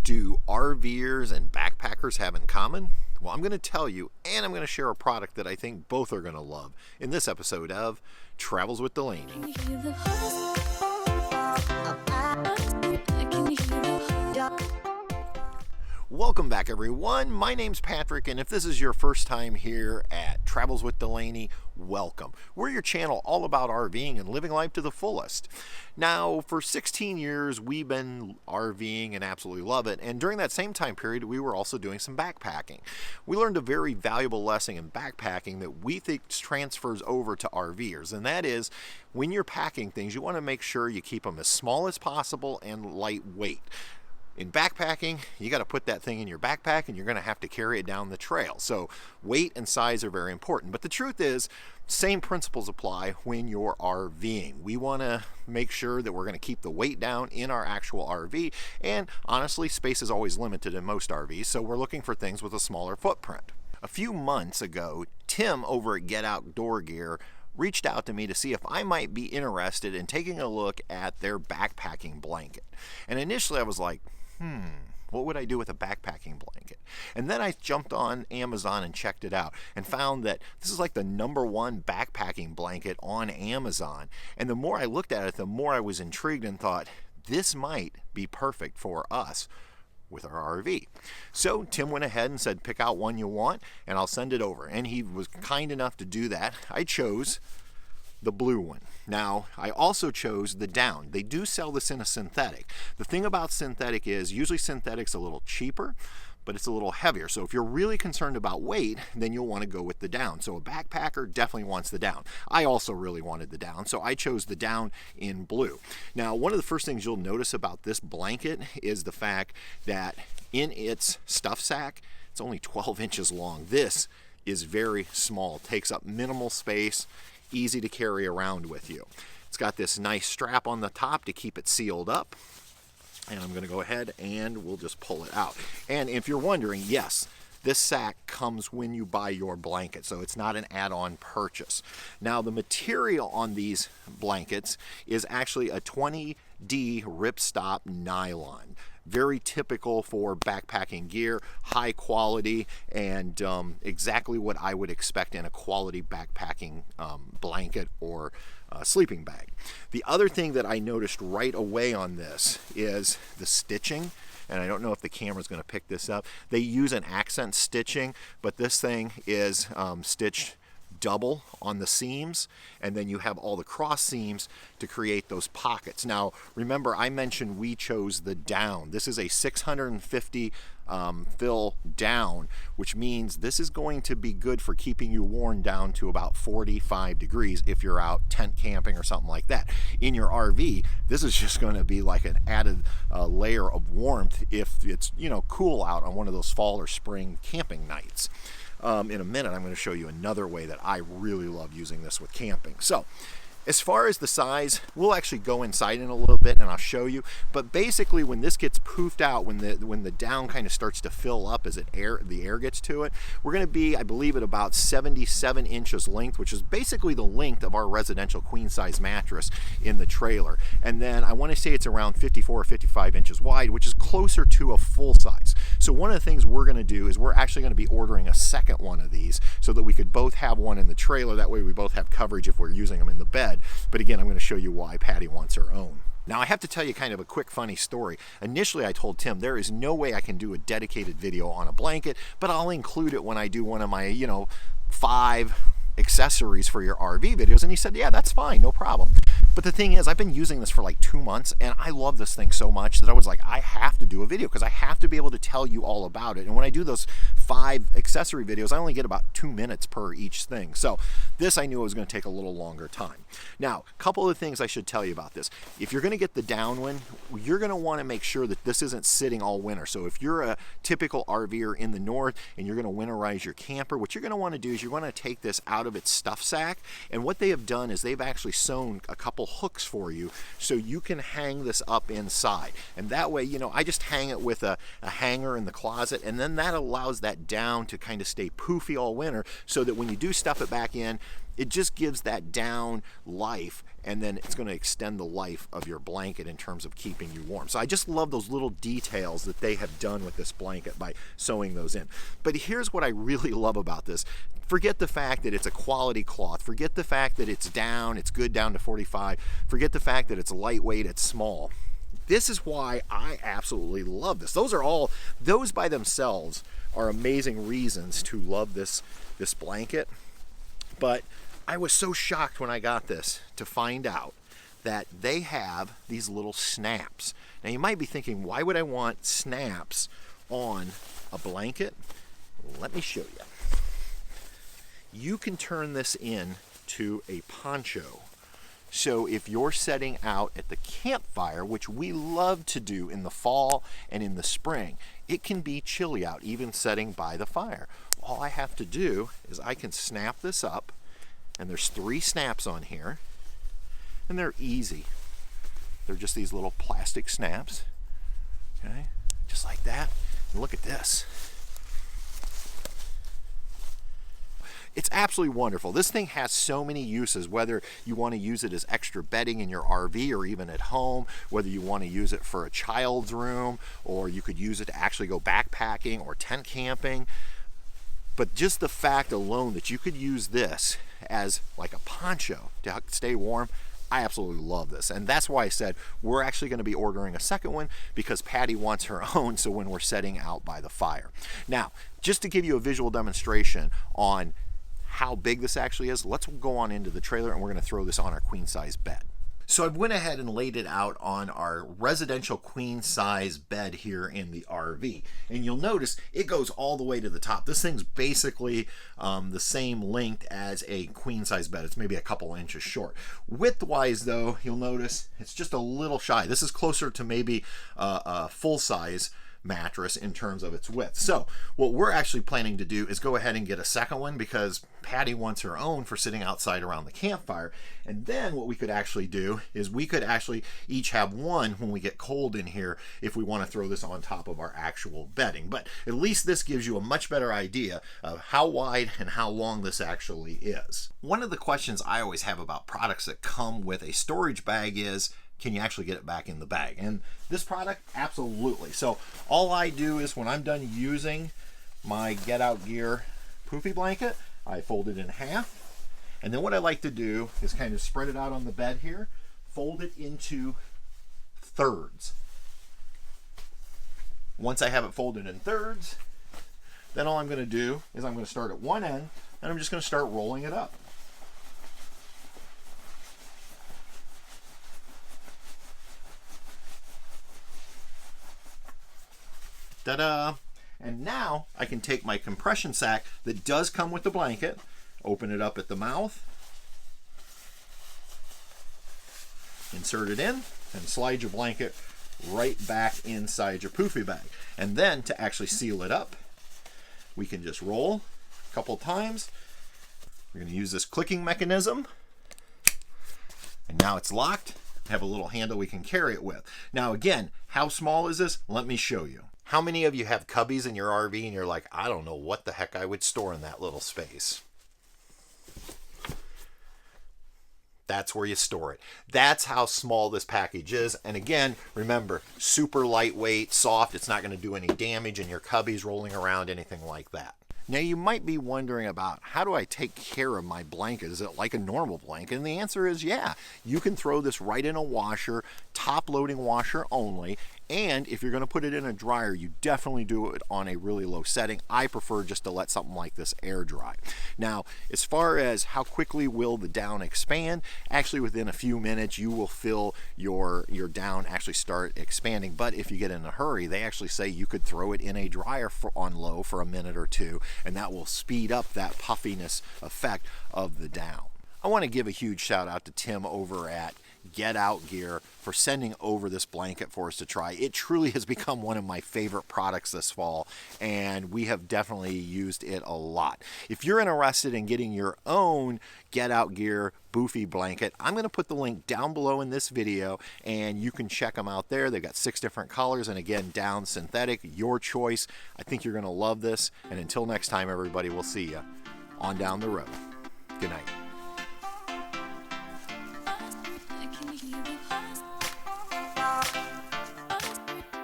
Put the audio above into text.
do RVers and backpackers have in common? Well, I'm going to tell you, and I'm going to share a product that I think both are going to love in this episode of Travels with Delaney. Welcome back, everyone. My name's Patrick, and if this is your first time here at Travels with Delaney, welcome. We're your channel all about RVing and living life to the fullest. Now, for 16 years, we've been RVing and absolutely love it, and during that same time period, we were also doing some backpacking. We learned a very valuable lesson in backpacking that we think transfers over to RVers, and that is, when you're packing things, you want to make sure you keep them as small as possible and lightweight. In backpacking, you got to put that thing in your backpack and you're going to have to carry it down the trail. So weight and size are very important. But the truth is, same principles apply when you're RVing. We want to make sure that we're going to keep the weight down in our actual RV. And honestly, space is always limited in most RVs, so we're looking for things with a smaller footprint. A few months ago, Tim over at TWD Gear reached out to me to see if I might be interested in taking a look at their backpacking blanket. And initially I was like, what would I do with a backpacking blanket? And then I jumped on Amazon and checked it out and found that this is like the #1 backpacking blanket on Amazon. And the more I looked at it, the more I was intrigued and thought, this might be perfect for us with our RV. So Tim went ahead and said, pick out one you want and I'll send it over. And he was kind enough to do that. I chose the blue one. Now, I also chose the down. They do sell this in a synthetic. The thing about synthetic is usually synthetic's a little cheaper, but it's a little heavier. So if you're really concerned about weight, then you'll want to go with the down. So a backpacker definitely wants the down. I also really wanted the down, so I chose the down in blue. Now, one of the first things you'll notice about this blanket is the fact that in its stuff sack, it's only 12 inches long. This is very small, takes up minimal space, easy to carry around with you. It's got this nice strap on the top to keep it sealed up. And I'm going to go ahead and we'll just pull it out. And if you're wondering, yes, this sack comes when you buy your blanket, so it's not an add-on purchase. Now, the material on these blankets is actually a 20D ripstop nylon. Very typical for backpacking gear, high quality, and exactly what I would expect in a quality backpacking blanket or sleeping bag. The other thing that I noticed right away on this is the stitching. And I don't know if the camera's going to pick this up. They use an accent stitching, but this thing is stitched double on the seams, and then you have all the cross seams to create those pockets. Now, remember, I mentioned we chose the down. This is a 650 fill down, which means this is going to be good for keeping you warm down to about 45 degrees if you're out tent camping or something like that. In your RV, this is just going to be like an added layer of warmth if it's, cool out on one of those fall or spring camping nights. In a minute, I'm going to show you another way that I really love using this with camping. So, as far as the size, we'll actually go inside in a little bit and I'll show you. But basically, when this gets poofed out, when the down kind of starts to fill up as the air gets to it, we're going to be, I believe, at about 77 inches length, which is basically the length of our residential queen size mattress in the trailer. And then I want to say it's around 54 or 55 inches wide, which is closer to a full size. So one of the things we're going to do is we're actually going to be ordering a second one of these so that we could both have one in the trailer. That way we both have coverage if we're using them in the bed. But again, I'm going to show you why Patty wants her own. Now, I have to tell you kind of a quick funny story. Initially, I told Tim there is no way I can do a dedicated video on a blanket, but I'll include it when I do one of my, 5 accessories for your RV videos. And he said, yeah, that's fine, no problem. But the thing is, I've been using this for like 2 months and I love this thing so much that I was like, I have to do a video because I have to be able to tell you all about it. And when I do those 5 accessory videos, I only get about 2 minutes per each thing. So this I knew it was going to take a little longer time. Now, a couple of things I should tell you about this. If you're going to get the down one, you're going to want to make sure that this isn't sitting all winter. So if you're a typical RVer in the north and you're going to winterize your camper, what you're going to want to do is you're going to take this out of its stuff sack. And what they have done is they've actually sewn a couple hooks for you so you can hang this up inside. And that way, I just hang it with a hanger in the closet, and then that allows that down to kind of stay poofy all winter so that when you do stuff it back in, It just gives that down life, and then it's going to extend the life of your blanket in terms of keeping you warm. So I just love those little details that they have done with this blanket by sewing those in. But here's what I really love about this. Forget the fact that it's a quality cloth. Forget the fact that it's good down to 45. Forget the fact that it's lightweight, it's small. This is why I absolutely love this. Those by themselves are amazing reasons to love this blanket. But I was so shocked when I got this to find out that they have these little snaps. Now you might be thinking, why would I want snaps on a blanket? Let me show you. You can turn this into a poncho. So if you're setting out at the campfire, which we love to do in the fall and in the spring, it can be chilly out, even setting by the fire. All I have to do is I can snap this up, and there's 3 snaps on here, and they're easy. They're just these little plastic snaps, okay, just like that. And look at this. It's absolutely wonderful. This thing has so many uses, whether you want to use it as extra bedding in your RV or even at home, whether you want to use it for a child's room, or you could use it to actually go backpacking or tent camping. But just the fact alone that you could use this as like a poncho to stay warm, I absolutely love this. And that's why I said we're actually going to be ordering a second one, because Patty wants her own, so when we're setting out by the fire. Now, just to give you a visual demonstration on how big this actually is, let's go on into the trailer and we're going to throw this on our queen size bed. So I went ahead and laid it out on our residential queen size bed here in the RV, and you'll notice it goes all the way to the top. This thing's basically the same length as a queen size bed. It's maybe a couple inches short. Width wise though, you'll notice it's just a little shy. This is closer to maybe a full size mattress in terms of its width. So what we're actually planning to do is go ahead and get a second one, because Patty wants her own for sitting outside around the campfire. And then what we could actually do is we could actually each have one when we get cold in here, if we want to throw this on top of our actual bedding. But at least this gives you a much better idea of how wide and how long this actually is. One of the questions I always have about products that come with a storage bag is, can you actually get it back in the bag? And this product, absolutely. So all I do is, when I'm done using my Get Out Gear poofy blanket, I fold it in half. And then what I like to do is kind of spread it out on the bed here, fold it into thirds. Once I have it folded in thirds, then all I'm going to do is I'm going to start at one end, and I'm just going to start rolling it up. Ta-da! And now I can take my compression sack that does come with the blanket, open it up at the mouth, insert it in, and slide your blanket right back inside your poofy bag. And then to actually seal it up, we can just roll a couple times. We're going to use this clicking mechanism, and now it's locked. Have a little handle we can carry it with. Now again, how small is this? Let me show you. How many of you have cubbies in your RV and you're like, I don't know what the heck I would store in that little space? That's where you store it. That's how small this package is. And again, remember, super lightweight, soft. It's not going to do any damage in your cubbies rolling around, anything like that. Now you might be wondering about, how do I take care of my blanket? Is it like a normal blanket? And the answer is yeah. You can throw this right in a washer, top loading washer only. And if you're going to put it in a dryer, you definitely do it on a really low setting. I prefer just to let something like this air dry. Now, as far as how quickly will the down expand, actually within a few minutes you will feel your down actually start expanding. But if you get in a hurry, they actually say you could throw it in a dryer on low for a minute or two, and that will speed up that puffiness effect of the down. I want to give a huge shout out to Tim over at Get Out Gear for sending over this blanket for us to try. It truly has become one of my favorite products this fall, and we have definitely used it a lot. If you're interested in getting your own Get Out Gear Boofy blanket, I'm going to put the link down below in this video, and you can check them out there. They've got 6 different colors, and again, down synthetic, your choice. I think you're going to love this, and until next time, everybody, we'll see you on down the road. Good night.